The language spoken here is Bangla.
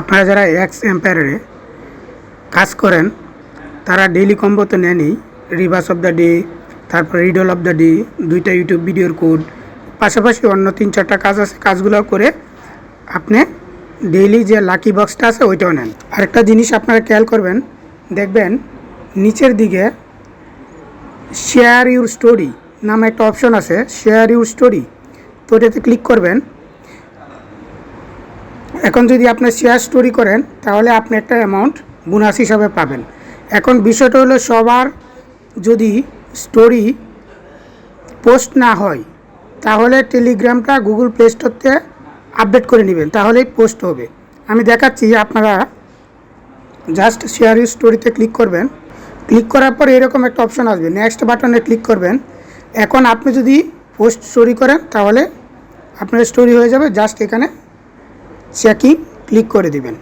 আপনারা যারা এক্স এম্পায়ারে কাজ করেন তারা ডেইলি কম্বো তো নেনই, রিভার্স অফ দ্য ডে, তারপর রিডল অফ দ্য ডে, 2টা ইউটিউব ভিডিওর কোড, পাশাপাশি অন্য 3-4টা কাজ আছে। কাজগুলো করে আপনি ডেইলি যে লাকি বক্সটা আছে ওইটাও নেন। আরেকটা জিনিস আপনারা খেয়াল করবেন, দেখবেন নিচের দিকে শেয়ার ইউর স্টোরি নামে একটা অপশন আছে, শেয়ার ইউর স্টোরি, তো ওটাতে ক্লিক করবেন। এখন যদি আপনি শেয়ার স্টোরি করেন তাহলে আপনি একটা অ্যামাউন্ট বোনাস হিসাবে পাবেন। এখন বিষয়টা হলো, সবার যদি স্টোরি পোস্ট না হয় তাহলে টেলিগ্রামটা গুগল প্লে স্টোরতে আপডেট করে নেবেন, তাহলেই পোস্ট হবে। আমি দেখাচ্ছি, আপনারা জাস্ট শেয়ার ইউর স্টোরিতে ক্লিক করবেন। ক্লিক করার পর এরকম একটা অপশন আসবে, নেক্সট বাটনে ক্লিক করবেন। এখন আপনি যদি পোস্ট স্টোরি করেন তাহলে আপনার স্টোরি হয়ে যাবে, জাস্ট এখানে চেকিং ক্লিক করে দিবেন।